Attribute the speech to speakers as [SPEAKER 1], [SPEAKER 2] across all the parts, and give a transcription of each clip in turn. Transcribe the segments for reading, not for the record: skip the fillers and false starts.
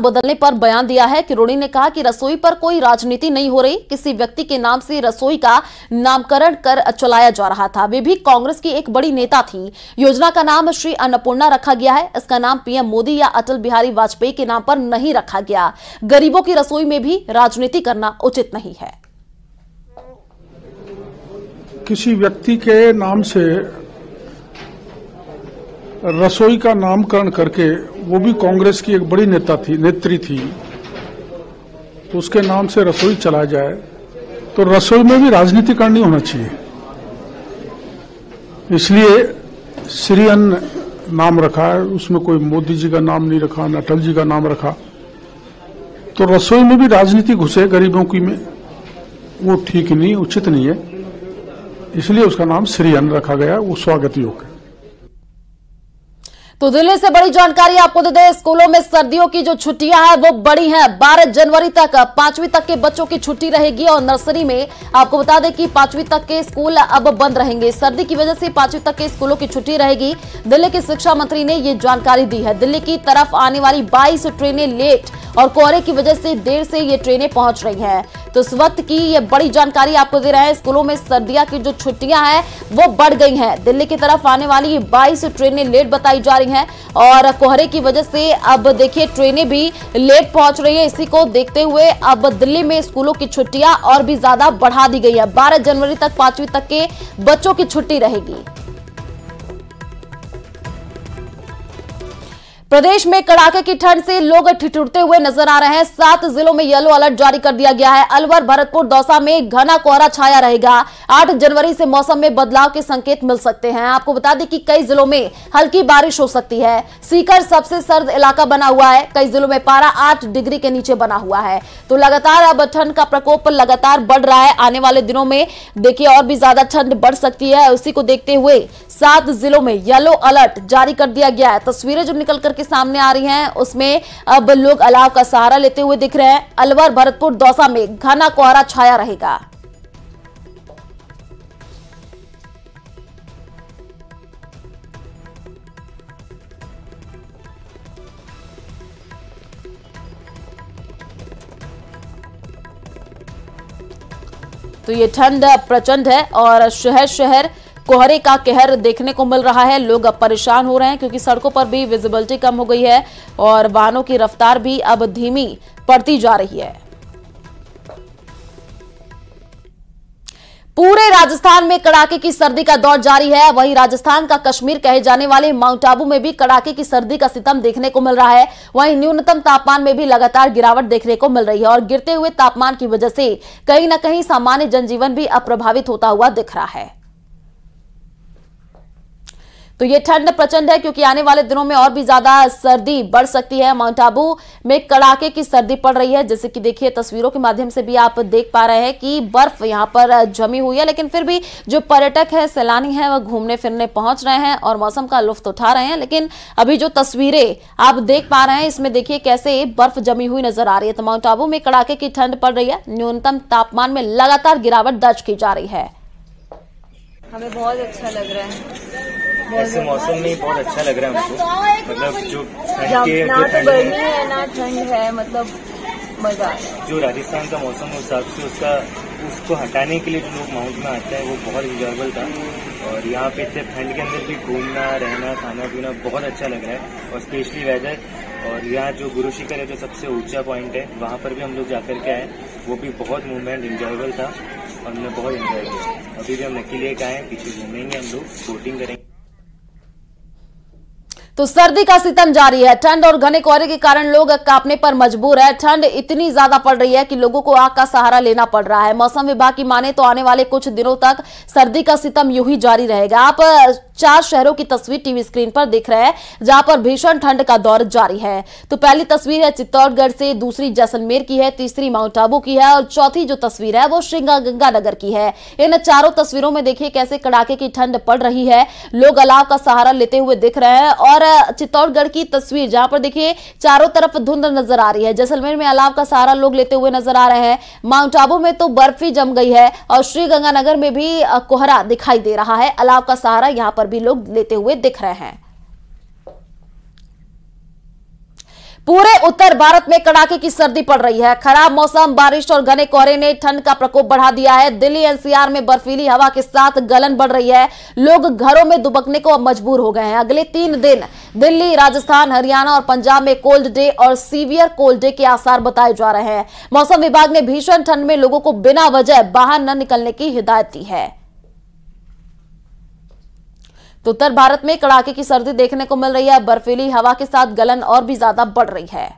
[SPEAKER 1] बदलने पर बयान दिया है। किरोड़ी ने कहा कि रसोई पर कोई राजनीति नहीं हो रही, किसी व्यक्ति के नाम से रसोई का नामकरण कर चलाया जा रहा था। वे भी कांग्रेस की एक बड़ी नेता थी। योजना का नाम श्री अन्नपूर्णा रखा गया है। इसका नाम पीएम मोदी या अटल बिहारी वाजपेयी के नाम पर नहीं रखा गया। गरीबों की रसोई में भी राजनीति करना उचित नहीं है।
[SPEAKER 2] किसी व्यक्ति के नाम से रसोई का नामकरण करके, वो भी कांग्रेस की एक बड़ी नेत्री थी, उसके नाम से रसोई चला जाए तो रसोई में भी राजनीति करनी होना चाहिए। इसलिए श्री अन्न नाम रखा है, उसमें कोई मोदी जी का नाम नहीं रखा, न अटल जी का नाम रखा। तो रसोई में भी राजनीति घुसे गरीबों की में, वो ठीक नहीं, उचित नहीं है। इसलिए उसका नाम श्री अन्न रखा गया, वो स्वागत योग्य है।
[SPEAKER 1] तो दिल्ली से बड़ी जानकारी आपको दे दें, स्कूलों में सर्दियों की जो छुट्टियां हैं वो बड़ी हैं। 12 जनवरी तक 5वीं तक के बच्चों की छुट्टी रहेगी और नर्सरी में आपको बता दें कि 5वीं तक के स्कूल अब बंद रहेंगे। सर्दी की वजह से 5वीं तक के स्कूलों की छुट्टी रहेगी। दिल्ली के शिक्षा मंत्री ने ये जानकारी दी है। दिल्ली की तरफ आने वाली 22 ट्रेनें लेट और कोहरे की वजह से देर से ये ट्रेनें पहुंच रही हैं। तो इस वक्त की ये बड़ी जानकारी आपको दे रहे हैं। स्कूलों में सर्दियों की जो छुट्टियां हैं वो बढ़ गई हैं। दिल्ली की तरफ आने वाली 22 ट्रेनें लेट बताई जा रही हैं और कोहरे की वजह से अब देखिए ट्रेनें भी लेट पहुंच रही है। इसी को देखते हुए अब दिल्ली में स्कूलों की छुट्टियां और भी ज्यादा बढ़ा दी गई है। 12 जनवरी तक 5वीं तक के बच्चों की छुट्टी रहेगी। प्रदेश में कड़ाके की ठंड से लोग ठिठुरते हुए नजर आ रहे हैं। 7 जिलों में येलो अलर्ट जारी कर दिया गया है। अलवर, भरतपुर, दौसा में घना कोहरा छाया रहेगा। 8 जनवरी से मौसम में बदलाव के संकेत मिल सकते हैं। आपको बता दें कि कई जिलों में हल्की बारिश हो सकती है। सीकर सबसे सर्द इलाका बना हुआ है। कई जिलों में पारा 8 डिग्री के नीचे बना हुआ है। तो लगातार अब ठंड का प्रकोप लगातार बढ़ रहा है। आने वाले दिनों में देखिए और भी ज्यादा ठंड बढ़ सकती है। उसी को देखते हुए 7 जिलों में येलो अलर्ट जारी कर दिया गया है। तस्वीरें जो निकल करके सामने आ रही हैं उसमें अब लोग अलाव का सहारा लेते हुए दिख रहे हैं। अलवर, भरतपुर, दौसा में घना कोहरा छाया रहेगा। तो ये ठंड प्रचंड है और शहर शहर कोहरे का कहर देखने को मिल रहा है। लोग अब परेशान हो रहे हैं क्योंकि सड़कों पर भी विजिबिलिटी कम हो गई है और वाहनों की रफ्तार भी अब धीमी पड़ती जा रही है। पूरे राजस्थान में कड़ाके की सर्दी का दौर जारी है। वहीं राजस्थान का कश्मीर कहे जाने वाले माउंट आबू में भी कड़ाके की सर्दी का सितम देखने को मिल रहा है। वहीं न्यूनतम तापमान में भी लगातार गिरावट देखने को मिल रही है और गिरते हुए तापमान की वजह से कहीं न कहीं सामान्य जनजीवन भी अप्रभावित होता हुआ दिख रहा है। तो ये ठंड प्रचंड है क्योंकि आने वाले दिनों में और भी ज्यादा सर्दी बढ़ सकती है। माउंट आबू में कड़ाके की सर्दी पड़ रही है। जैसे कि देखिए तस्वीरों के माध्यम से भी आप देख पा रहे हैं कि बर्फ यहां पर जमी हुई है, लेकिन फिर भी जो पर्यटक है, सैलानी है, वह घूमने फिरने पहुंच रहे हैं और मौसम का लुत्फ उठा रहे हैं। लेकिन अभी जो तस्वीरें आप देख पा रहे हैं इसमें देखिए कैसे बर्फ जमी हुई नजर आ रही है। तो माउंट आबू में कड़ाके की ठंड पड़ रही है। न्यूनतम तापमान में लगातार गिरावट दर्ज की जा रही है।
[SPEAKER 3] हमें बहुत अच्छा लग रहा है।
[SPEAKER 4] ऐसे मौसम में बहुत अच्छा लग रहा है हमको। मतलब जो
[SPEAKER 3] ना तो गर्मी है ना ठंड है, मतलब मजा आ रहा है।
[SPEAKER 4] जो राजस्थान का मौसम है उस हिसाब से उसको हटाने के लिए जो लोग माउंट में आते हैं वो बहुत इंजॉयबल था। और यहाँ पे इतने ठंड के अंदर भी घूमना, रहना, खाना पीना बहुत अच्छा लग रहा है और स्पेशली वेदर। और यहाँ जो गुरु शिखर है जो सबसे ऊंचा पॉइंट है वहाँ पर भी हम लोग जाकर के आए, वो भी बहुत मूवमेंट इंजॉयबल था और हमने बहुत इंजॉय किया। अभी भी हम नक्की लेके आए, पीछे घूमेंगे, हम लोग बोटिंग करेंगे।
[SPEAKER 1] तो सर्दी का सितम जारी है। ठंड और घने कोहरे के कारण लोग कांपने पर मजबूर है। ठंड इतनी ज्यादा पड़ रही है कि लोगों को आग का सहारा लेना पड़ रहा है। मौसम विभाग की माने तो आने वाले कुछ दिनों तक सर्दी का सितम यूं ही जारी रहेगा। आप 4 शहरों की तस्वीर टीवी स्क्रीन पर दिख रहे हैं जहां पर भीषण ठंड का दौर जारी है। तो पहली तस्वीर है चित्तौड़गढ़ से, दूसरी जैसलमेर की है, तीसरी माउंट आबू की है और चौथी जो तस्वीर है वो श्रीगंगानगर की है। इन चारों तस्वीरों में देखिए कैसे कड़ाके की ठंड पड़ रही है। लोग अलाव का सहारा लेते हुए दिख रहे हैं। और चित्तौड़गढ़ की तस्वीर जहां पर देखिए चारों तरफ धुंध नजर आ रही है। जैसलमेर में अलाव का सहारा लोग लेते हुए नजर आ रहे हैं। माउंट आबू में तो बर्फ ही जम गई है और श्रीगंगानगर में भी कोहरा दिखाई दे रहा है। अलाव का सहारा यहां पर भी लोग लेते हुए दिख रहे हैं। पूरे उत्तर भारत में कड़ाके की सर्दी पड़ रही है। खराब मौसम, बारिश और घने कोहरे ने ठंड का प्रकोप बढ़ा दिया है। दिल्ली एनसीआर में बर्फीली हवा के साथ गलन बढ़ रही है। लोग घरों में दुबकने को मजबूर हो गए हैं। अगले 3 दिन दिल्ली, राजस्थान, हरियाणा और पंजाब में कोल्ड डे और सीवियर कोल्ड डे के आसार बताए जा रहे हैं। मौसम विभाग ने भीषण ठंड में लोगों को बिना वजह बाहर न निकलने की हिदायत दी है। तो उत्तर भारत में कड़ाके की सर्दी देखने को मिल रही है। बर्फीली हवा के साथ गलन और भी ज्यादा बढ़ रही है।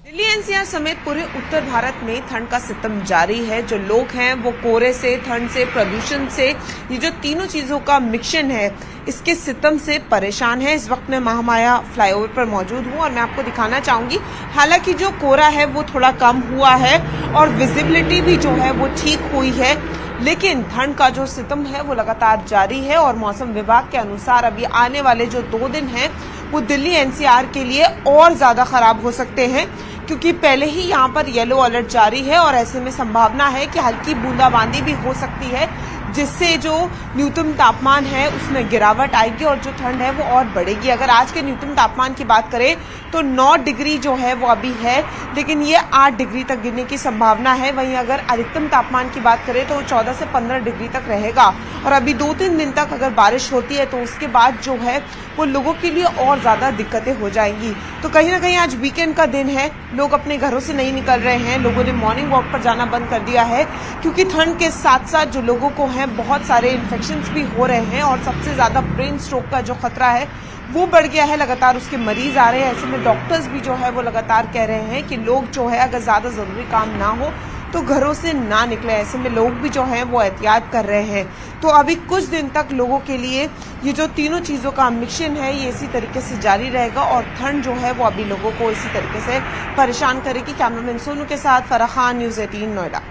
[SPEAKER 5] दिल्ली एनसीआर समेत पूरे उत्तर भारत में ठंड का सितम जारी है। जो लोग हैं वो कोहरे से, ठंड से, प्रदूषण से, ये जो तीनों चीजों का मिक्सचर है, इसके सितम से परेशान है। इस वक्त मैं महामाया फ्लाईओवर पर मौजूद हूं और मैं आपको दिखाना चाहूंगी। हालांकि जो कोहरा है वो थोड़ा कम हुआ है और विजिबिलिटी भी जो है वो ठीक हुई है, लेकिन ठंड का जो सितम है वो लगातार जारी है। और मौसम विभाग के अनुसार अभी आने वाले जो 2 दिन हैं वो दिल्ली एनसीआर के लिए और ज्यादा खराब हो सकते हैं, क्योंकि पहले ही यहाँ पर येलो अलर्ट जारी है और ऐसे में संभावना है कि हल्की बूंदाबांदी भी हो सकती है, जिससे जो न्यूनतम तापमान है उसमें गिरावट आएगी और जो ठंड है वो और बढ़ेगी। अगर आज के न्यूनतम तापमान की बात करें तो 9 डिग्री जो है वो अभी है, लेकिन ये 8 डिग्री तक गिरने की संभावना है। वहीं अगर अधिकतम तापमान की बात करें तो 14 से 15 डिग्री तक रहेगा। और अभी 2-3 दिन तक अगर बारिश होती है तो उसके बाद जो है वो लोगों के लिए और ज्यादा दिक्कतें हो जाएंगी। तो कहीं ना कहीं आज वीकेंड का दिन है, लोग अपने घरों से नहीं निकल रहे हैं। लोगों ने मॉर्निंग वॉक पर जाना बंद कर दिया है, क्योंकि ठंड के साथ साथ जो लोगों को है बहुत सारे इन्फेक्शंस भी हो रहे हैं और सबसे ज्यादा ब्रेन स्ट्रोक का जो खतरा है वो बढ़ गया है। लगातार उसके मरीज आ रहे हैं। ऐसे में डॉक्टर्स भी जो है वो लगातार कह रहे हैं कि लोग जो है अगर ज्यादा जरूरी काम ना हो तो घरों से ना निकले। ऐसे में लोग भी जो है वो एहतियात कर रहे हैं। तो अभी कुछ दिन तक लोगों के लिए ये जो तीनों चीजों का मिक्सचर है ये इसी तरीके से जारी रहेगा और ठंड जो है वो अभी लोगों को इसी तरीके से परेशान करेगी। कैमरामैन सोनू के साथ फराह खान, न्यूज़ 18 नोएडा।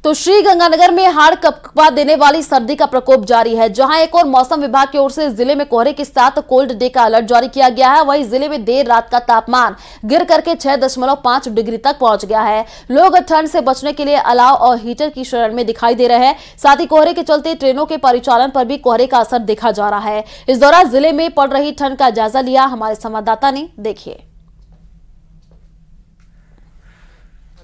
[SPEAKER 1] तो श्रीगंगानगर में हाड़ कंपा देने वाली सर्दी का प्रकोप जारी है। जहां एक और मौसम विभाग की ओर से जिले में कोहरे के साथ कोल्ड डे का अलर्ट जारी किया गया है, वहीं जिले में देर रात का तापमान गिर करके 6.5 डिग्री तक पहुंच गया है। लोग ठंड से बचने के लिए अलाव और हीटर की शरण में दिखाई दे रहे हैं। साथ ही कोहरे के चलते ट्रेनों के परिचालन पर भी कोहरे का असर देखा जा रहा है। इस दौरान जिले में पड़ रही ठंड का जायजा लिया हमारे संवाददाता ने, देखिए।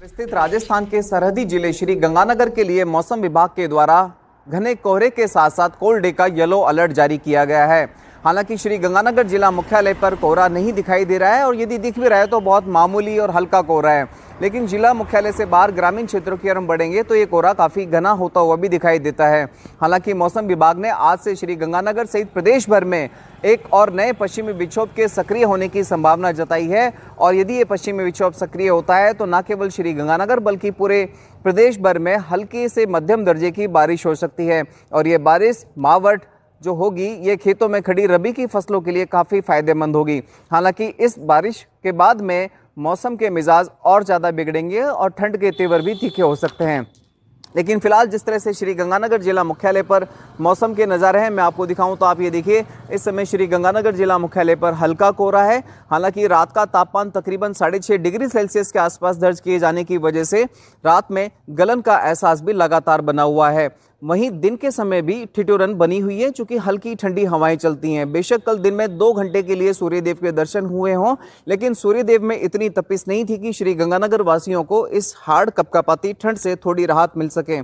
[SPEAKER 6] स्थित राजस्थान के सरहदी जिले श्री गंगानगर के लिए मौसम विभाग के द्वारा घने कोहरे के साथ साथ कोल्ड डे का येलो अलर्ट जारी किया गया है। हालांकि श्री गंगानगर जिला मुख्यालय पर कोहरा नहीं दिखाई दे रहा है और यदि दिख भी रहा है तो बहुत मामूली और हल्का कोहरा है, लेकिन जिला मुख्यालय से बाहर ग्रामीण क्षेत्रों की ओर बढ़ेंगे तो ये कोहरा काफी घना होता हुआ भी दिखाई देता है। हालांकि मौसम विभाग ने आज से श्री गंगानगर सहित प्रदेश भर में एक और नए पश्चिमी विक्षोभ के सक्रिय होने की संभावना जताई है और यदि ये पश्चिमी विक्षोभ सक्रिय होता है तो न केवल श्री गंगानगर बल्कि पूरे प्रदेश भर में हल्की से मध्यम दर्जे की बारिश हो सकती है। और ये बारिश मावट जो होगी ये खेतों में खड़ी रबी की फसलों के लिए काफ़ी फायदेमंद होगी। हालांकि इस बारिश के बाद में मौसम के मिजाज और ज़्यादा बिगड़ेंगे और ठंड के तेवर भी तीखे हो सकते हैं। लेकिन फिलहाल जिस तरह से श्री गंगानगर जिला मुख्यालय पर मौसम के नज़ारे हैं मैं आपको दिखाऊं तो आप ये देखिए, इस समय श्री गंगानगर जिला मुख्यालय पर हल्का कोहरा है। हालांकि रात का तापमान तकरीबन 6.5 डिग्री सेल्सियस के आसपास दर्ज किए जाने की वजह से रात में गलन का एहसास भी लगातार बना हुआ है। वहीं दिन के समय भी ठिठुरन बनी हुई है, चूंकि हल्की ठंडी हवाएं चलती हैं। बेशक कल दिन में 2 घंटे के लिए सूर्यदेव के दर्शन हुए हों, लेकिन सूर्यदेव में इतनी तपिश नहीं थी कि श्री गंगानगर वासियों को इस हाड़ कपकपाती ठंड से थोड़ी राहत मिल सके।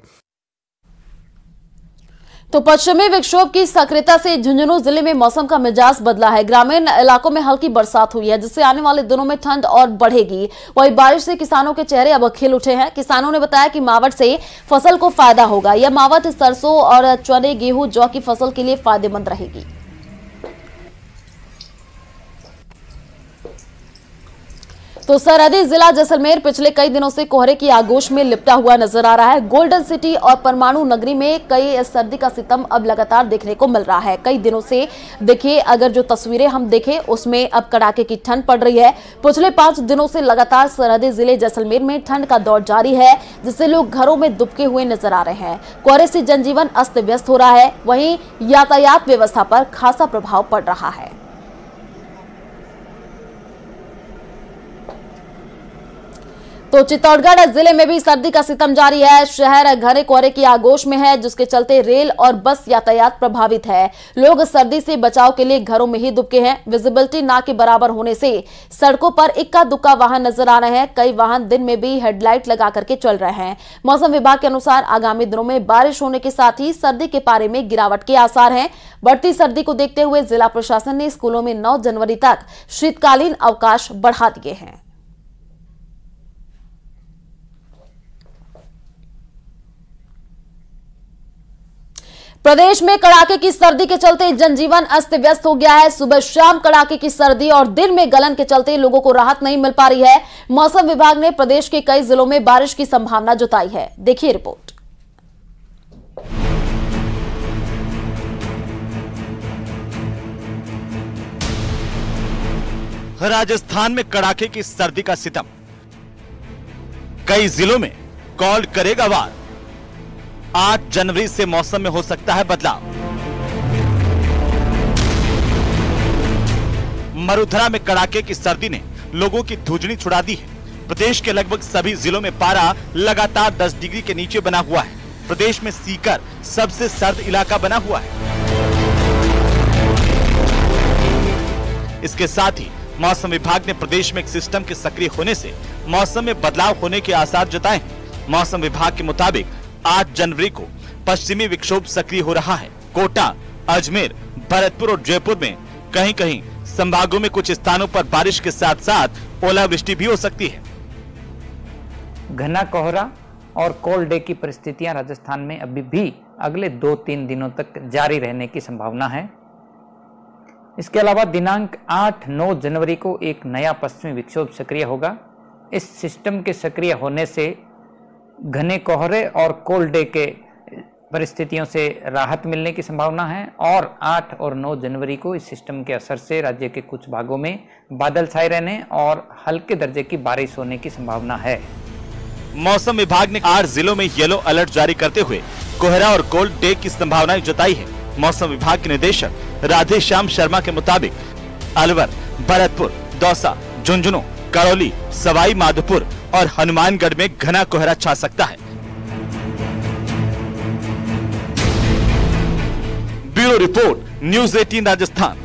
[SPEAKER 1] तो पश्चिमी विक्षोभ की सक्रियता से झुंझुनू जिले में मौसम का मिजाज बदला है। ग्रामीण इलाकों में हल्की बरसात हुई है, जिससे आने वाले दिनों में ठंड और बढ़ेगी। वहीं बारिश से किसानों के चेहरे अब खिल उठे हैं। किसानों ने बताया कि मावट से फसल को फायदा होगा। यह मावट सरसों और चने, गेहूं, जौ की फसल के लिए फायदेमंद रहेगी। तो सरहदी जिला जैसलमेर पिछले कई दिनों से कोहरे की आगोश में लिपटा हुआ नजर आ रहा है। गोल्डन सिटी और परमाणु नगरी में कई सर्दी का सितम अब लगातार देखने को मिल रहा है। कई दिनों से देखिए, अगर जो तस्वीरें हम देखें उसमें अब कड़ाके की ठंड पड़ रही है। पिछले 5 दिनों से लगातार सरहदी जिले जैसलमेर में ठंड का दौर जारी है, जिससे लोग घरों में दुबके हुए नजर आ रहे हैं। कोहरे से जनजीवन अस्त व्यस्त हो रहा है, वहीं यातायात व्यवस्था पर खासा प्रभाव पड़ रहा है। तो चित्तौड़गढ़ जिले में भी सर्दी का सितम जारी है। शहर घने कोहरे की आगोश में है, जिसके चलते रेल और बस यातायात प्रभावित है। लोग सर्दी से बचाव के लिए घरों में ही दुबके हैं। विजिबिलिटी ना के बराबर होने से सड़कों पर इक्का दुक्का वाहन नजर आ रहे हैं। कई वाहन दिन में भी हेडलाइट लगा करके चल रहे हैं। मौसम विभाग के अनुसार आगामी दिनों में बारिश होने के साथ ही सर्दी के पारे में गिरावट के आसार हैं। बढ़ती सर्दी को देखते हुए जिला प्रशासन ने स्कूलों में 9 जनवरी तक शीतकालीन अवकाश बढ़ा दिए हैं। प्रदेश में कड़ाके की सर्दी के चलते जनजीवन अस्त व्यस्त हो गया है। सुबह शाम कड़ाके की सर्दी और दिन में गलन के चलते लोगों को राहत नहीं मिल पा रही है। मौसम विभाग ने प्रदेश के कई जिलों में बारिश की संभावना जताई है। देखिए रिपोर्ट।
[SPEAKER 7] राजस्थान में कड़ाके की सर्दी का सितम, कई जिलों में कॉल करेगा वार। 8 जनवरी से मौसम में हो सकता है बदलाव। मरुधरा में कड़ाके की सर्दी ने लोगों की धुजनी छुड़ा दी है। प्रदेश के लगभग सभी जिलों में पारा लगातार 10 डिग्री के नीचे बना हुआ है। प्रदेश में सीकर सबसे सर्द इलाका बना हुआ है। इसके साथ ही मौसम विभाग ने प्रदेश में एक सिस्टम के सक्रिय होने से मौसम में बदलाव होने के आसार जताए हैं। मौसम विभाग के मुताबिक 8 जनवरी को पश्चिमी विक्षोभ सक्रिय हो रहा है। कोटा, अजमेर, भरतपुर और जयपुर में कहीं कहीं संभागों में कुछ स्थानों पर बारिश के साथ साथ ओलावृष्टि भी हो सकती है।
[SPEAKER 8] घना कोहरा और कोल्ड डे की परिस्थितियां राजस्थान में अभी भी अगले 2-3 दिनों तक जारी रहने की संभावना है। इसके अलावा दिनांक 8-9 जनवरी को एक नया पश्चिमी विक्षोभ सक्रिय होगा। इस सिस्टम के सक्रिय होने से घने कोहरे और कोल्ड डे के परिस्थितियों से राहत मिलने की संभावना है और 8 और 9 जनवरी को इस सिस्टम के असर से राज्य के कुछ भागों में बादल छाए रहने और हल्के दर्जे की बारिश होने की संभावना है।
[SPEAKER 7] मौसम विभाग ने 8 जिलों में येलो अलर्ट जारी करते हुए कोहरा और कोल्ड डे की संभावनाएं जताई है। मौसम विभाग के निदेशक राधेश्याम शर्मा के मुताबिक अलवर, भरतपुर, दौसा, झुंझुनू, करौली, सवाई माधोपुर और हनुमानगढ़ में घना कोहरा छा सकता है। Bureau report, news 18 Rajasthan.